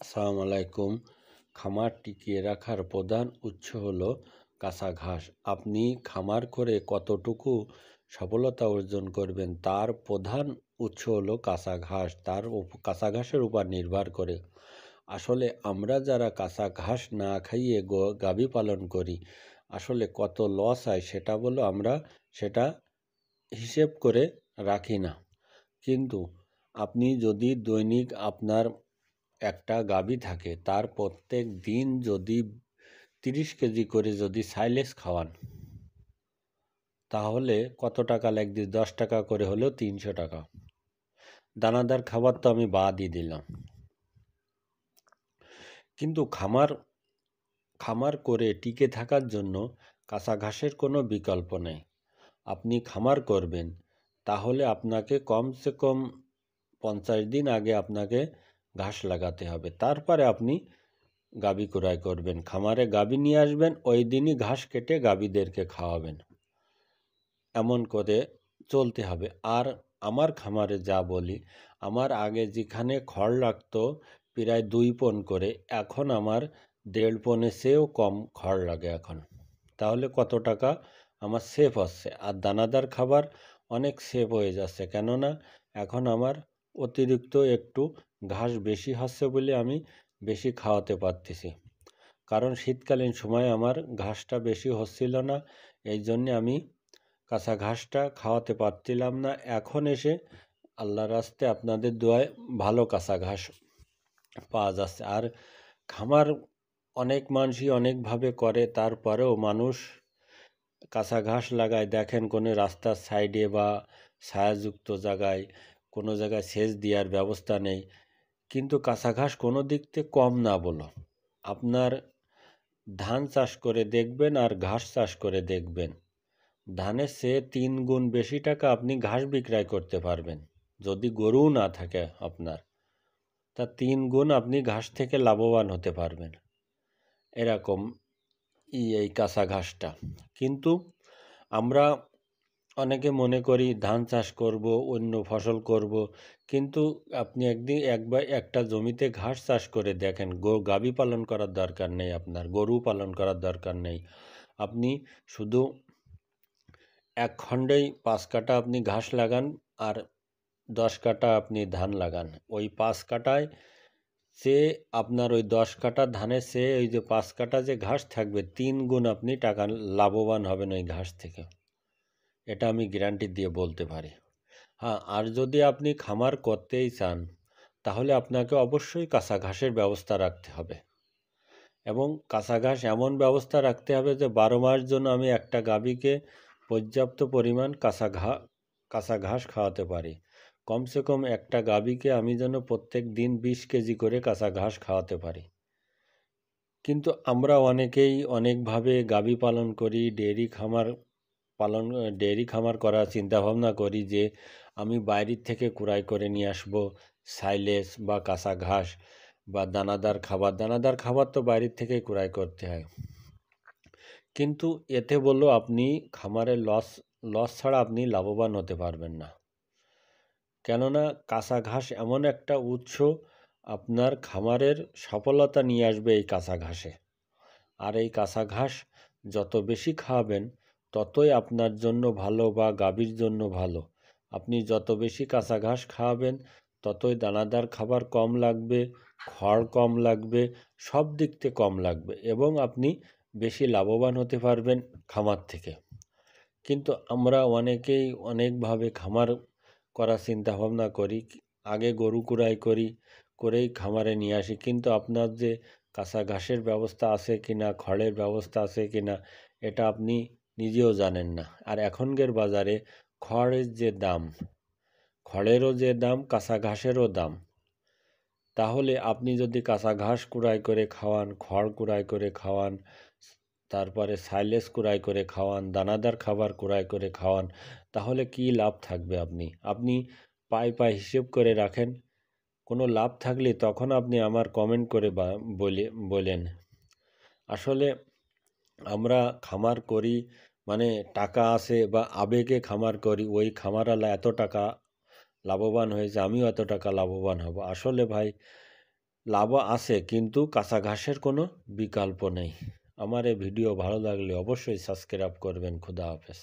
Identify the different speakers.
Speaker 1: আসসালামু আলাইকুম। খামার টিকিয়ে রাখার প্রধান উৎস হলো কাঁচা ঘাস। আপনি খামার করে কতটুকু সফলতা অর্জন করবেন তার প্রধান উৎস হলো কাঁচা ঘাস। কাঁচা ঘাসের উপর নির্ভর করে। আসলে আমরা যারা কাঁচা ঘাস না খাইয়ে গাভী পালন করি, আসলে কত লস হয় সেটা বলো আমরা সেটা হিসেব করে রাখি না। কিন্তু আপনি যদি দৈনিক আপনার একটা গাভী থাকে, তার প্রত্যেক দিন যদি 30 কেজি করে যদি সাইলেজ খাওয়ান, তাহলে কত টাকা লাগবে? 10 টাকা করে হলেও 300 টাকা। দানাদার খাবার তো আমি বাদই দিলাম। কিন্তু খামার করে টিকে থাকার জন্য কাঁচা ঘাসের কোনো বিকল্প নেই। আপনি খামার করবেন, তাহলে আপনাকে কমসে কম 50 দিন আগে আপনাকে ঘাস লাগাতে হবে। তারপরে আপনি গাভী ক্রয় করবেন, খামারে গাভী নিয়ে আসবেন, ওই দিনই ঘাস কেটে গাভীদেরকে খাওয়াবেন। এমন করে চলতে হবে। আর আমার খামারে যা বলি, আমার আগে যেখানে খড় লাগতো প্রায় 2 পণ করে, এখন আমার 1.5 পণের চেয়েও কম খড় লাগে এখন। তাহলে কত টাকা আমার সেভ হচ্ছে, আর দানাদার খাবার অনেক সেভ হয়ে যাচ্ছে। কেননা এখন আমার অতিরিক্ত একটু ঘাস বেশি হচ্ছে বলে আমি বেশি খাওয়াতে পারতেছি। কারণ শীতকালীন সময় আমার ঘাসটা বেশি হচ্ছিল না, এই জন্যে আমি কাঁচা ঘাসটা খাওয়াতে পারছিলাম না। এখন এসে আল্লাহর রাস্তে আপনাদের দোয়ায় ভালো কাঁচা ঘাস পাওয়া যাচ্ছে। আর খামার অনেক মানুষই অনেকভাবে করে, তারপরেও মানুষ কাঁচা ঘাস লাগায়। দেখেন কোনো রাস্তার সাইডে বা ছায়াযুক্ত জায়গায়, কোনো জায়গায় সেচ দেওয়ার ব্যবস্থা নেই। কিন্তু কাঁচা ঘাস কোনো দিক থেকে কম না বলো। আপনার ধান চাষ করে দেখবেন আর ঘাস চাষ করে দেখবেন, ধানের চেয়ে 3 গুণ বেশি টাকা আপনি ঘাস বিক্রয় করতে পারবেন। যদি গরুও না থাকে আপনার, তা 3 গুণ আপনি ঘাস থেকে লাভবান হতে পারবেন। এরকম এই কাঁচা ঘাসটা। কিন্তু আমরা অনেকে মনে করি ধান চাষ করব, অন্য ফসল করব। কিন্তু আপনি একবার একটা জমিতে ঘাস চাষ করে দেখেন, গাভী পালন করার দরকার নেই, আপনার গরু পালন করার দরকার নেই। আপনি শুধু এক খণ্ডেই 5 কাঠা আপনি ঘাস লাগান, আর 10 কাঠা আপনি ধান লাগান। ওই 5 কাঠায় সে আপনার ওই 10 কাঠা ধানের চেয়ে ওই যে 5 কাঠা যে ঘাস থাকবে, 3 গুণ আপনি টাকা লাভবান হবেন ওই ঘাস থেকে। এটা আমি গ্যারান্টি দিয়ে বলতে পারি। হ্যাঁ, আর যদি আপনি খামার করতেই চান, তাহলে আপনাকে অবশ্যই কাঁচা ঘাসের ব্যবস্থা রাখতে হবে। এবং কাঁচা ঘাস এমন ব্যবস্থা রাখতে হবে যে 12 মাস জন্য আমি একটা গাভীকে পর্যাপ্ত পরিমাণ কাঁচা ঘাস খাওয়াতে পারি। কমসে কম একটা গাভীকে আমি যেন প্রত্যেক দিন 20 কেজি করে কাঁচা ঘাস খাওয়াতে পারি। কিন্তু আমরা অনেকেই অনেকভাবে গাভী পালন করি, ডেয়ারি খামার করার চিন্তাভাবনা করি যে আমি বাইরের থেকে কুড়াই করে নিয়ে আসবো সাইলেজ বা কাঁচা ঘাস বা দানাদার খাবার তো বাইরের থেকেই কুড়াই করতে হয়। কিন্তু এতে বললো আপনি খামারের লস ছাড়া আপনি লাভবান হতে পারবেন না। কেননা কাঁচা ঘাস এমন একটা উৎস, আপনার খামারের সফলতা নিয়ে আসবে এই কাঁচা ঘাসে। আর এই কাঁচা ঘাস যত বেশি খাওয়াবেন, ততই আপনার জন্য ভালো বা গাভীর জন্য ভালো। আপনি যত বেশি কাঁচা ঘাস খাওয়াবেন, ততই দানাদার খাবার কম লাগবে, খড় কম লাগবে, সব দিক থেকে কম লাগবে, এবং আপনি বেশি লাভবান হতে পারবেন খামার থেকে। কিন্তু আমরা অনেকেই অনেকভাবে খামার করার চিন্তাভাবনা করি। আগে গরু করেই খামারে নিয়ে আসি। কিন্তু আপনার যে কাঁচা ঘাসের ব্যবস্থা আছে কিনা, খড়ের ব্যবস্থা আছে কিনা, এটা আপনি নিজেও জানেন না। আর এখনকার বাজারে খড়েরও যে দাম, কাঁচা ঘাসেরও দাম। তাহলে আপনি যদি কাঁচা ঘাস কুড়াই করে খাওয়ান, খড় কুড়াই করে খাওয়ান, তারপরে সাইলেজ কুড়াই করে খাওয়ান, দানাদার খাবার কুড়াই করে খাওয়ান, তাহলে কি লাভ থাকবে? আপনি পাই হিসেব করে রাখেন। কোনো লাভ থাকলে তখন আপনি আমার কমেন্ট করে বলেন। আসলে আমরা খামার করি মানে টাকা আছে বা আবেগে খামার করি, ওই খামারওয়ালা এত টাকা লাভবান হয়েছে, আমিও এত টাকা লাভবান হব। আসলে ভাই, লাভ আছে, কিন্তু কাঁচা ঘাসের কোনো বিকল্প নেই। আমার এই ভিডিও ভালো লাগলে অবশ্যই সাবস্ক্রাইব করবেন। খোদা হাফেজ।